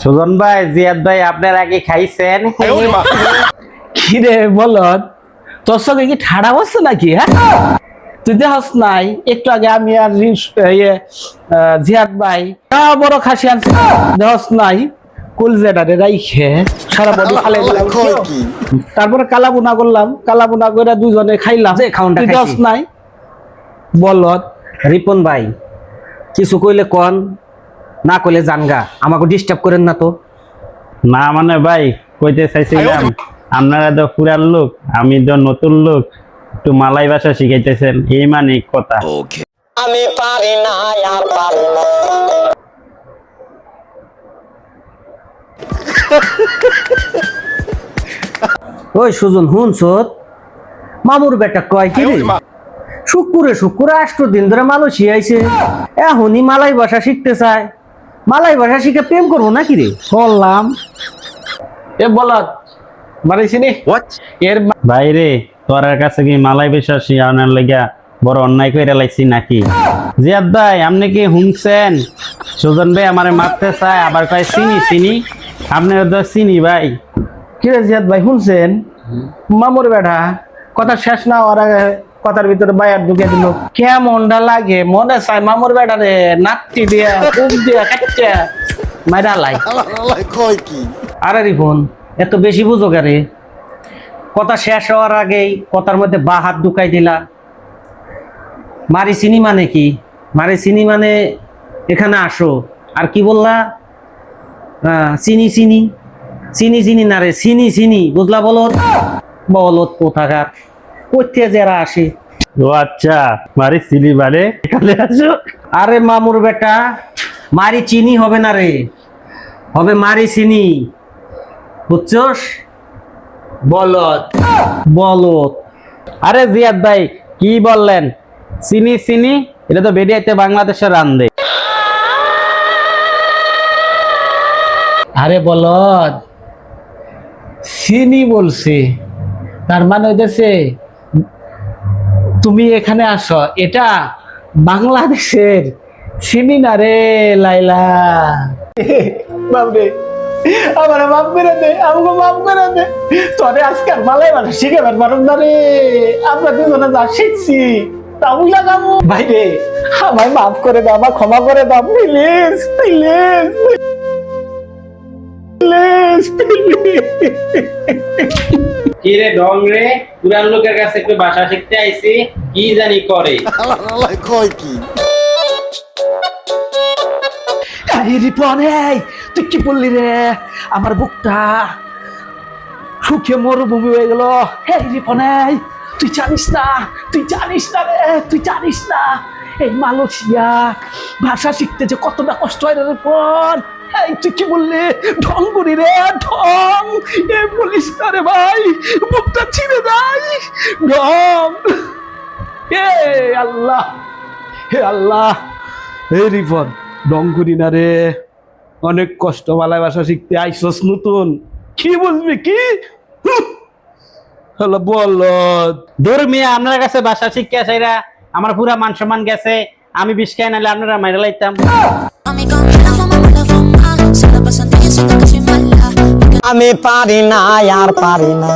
সুজন ভাই, জিয়াদ ভাই আপনারা কি খাইছেন? কি রে বলত, তোর সঙ্গে কি ঠাড়া বসছে নাকি? হ্যাঁ, তুই দেহস নাই একটু আগে আমি আর জিয়াদ ভাই বড় খাসি আনছি, দেহস নাই কুলজেডারে রাইখে সারা বডি ফালাই দিলাম। তারপরে কালাবুনা করলাম, কালাবুনা করে দুজনে খাইলাম। তুই দেহস নাই বলত। রিপন ভাই, কিছু কইলে কন, না কইলে জানগা, আমাকে ডিস্টার্ব করেন না তো। না মানে ভাই, কইতে চাইছিলাম আপনারা তো পুরান লোক, আমি তো নতুন লোক, একটু মালাই ভাষা শিখাইতেছেন, এই মানে কথা। আমি পারি না আর পারি না। ওই সুজন, হুনছত মামুর বেটা কয় কি রে, শুক্কুরে 8 দিন ধরে মালয়েশিয়া আইছে, এখনই মালাই ভাষা শিখতে চায়। মালাই ভাষা শিখে প্রেম করবো নাকি রে? বললাম এ বলত বাড়াইছিনি এর ভাইরে, তোর কাছে কি মালাই ভাষা শিখানোর লাগা বড় অন্যায় করে লাইছি নাকি? জিয়াদ ভাই, আপনি কি শুনছেন? সুজন ভাই আমারে মারতে চায়, আবার কয় চিনি চিনি। আপনি তো চিনি ভাই। কি রে জিয়াদ ভাই, শুনছেন? মামুর বেটা কথা শেষ না হওয়ার আগে কথার ভিতরে বাইর ঢুকে দিল। কেমনটা লাগে মনে চায় মামুর বেটা রে নাতি দিয়া কুম দিয়া কাটটা মাইরা লাই। আরে রিপন, এত বেশি বুঝো কে রে? কথা শেষ হওয়ার আগেই কথার মধ্যে বা হাত ঢুকাই দিলা। মারি চিনি মানে কি? মারি চিনি মানে এখানে আসো। আর কি বললা? চিনি চিনি চিনি চিনি না রে, চিনি চিনি, বুঝলা? বলত বলত কোথাকার কোথা যারা আসে। ও আচ্ছা, মারি চিনি মানে এখানে আসো। আরে মামুর বেটা, মারি চিনি হবে না রে, হবে মারি চিনি, বুঝছস? বলত বলত। আরে জিয়াদ ভাই, কি বললেন? চিনি চিনি, এটা তো বেরিয়াইতে বাংলাদেশের রান্দে। আরে বলত চিনি বলছি, তার মানে হইতেছে তুমি এখানে আসো, এটা বাংলাদেশের চিনি না রে লাইলা। বাবরে, আমার মাফ করে দে, আমাকে মাফ করে দে। তোরে আজকাল মালাই ভাষা শিখে পারব না রে, আমরা দুজনে যা শিখছি তাও লাগাবো। ভাই রে, আমায় মাফ করে দাও, আমার ক্ষমা করে দাও, প্লিজ প্লিজ প্লিজ। কি রে ঢং রে, পুরান লোকের কাছে একটু ভাষা শিখতে আইছি, কি জানি করে। রিপন, তুই কি বললি রে? আমার বুকটা শুকিয়ে মরুভূমি হয়ে গেল। রিপন, তুই জানিস না, তুই জানিস না রে, তুই জানিস না এই মালয়েশিয়া ভাষা শিখতে যে কতটা কষ্ট হয় রে রিপন। তুই কি বললি? ঢং করি রে, ঢং। বলিস না রে ভাই, বুকটা ছিঁড়ে যায় ঢং। আল্লাহ, হে আল্লাহ, হে রিপন, ঢং করি না রে, অনেক কষ্ট বালায় ভাষা শিখতে আইসস নতুন, কি বুঝবি কি? হলো বলত ধর্মিয়া, আপনার কাছে ভাষা শিক্ষা চাইরা আমার পুরা মান সম্মান গেছে। আমি বিষ খাই নাহলে আপনারা মাইরা লাইতাম। আমি পারি না আর পারি না।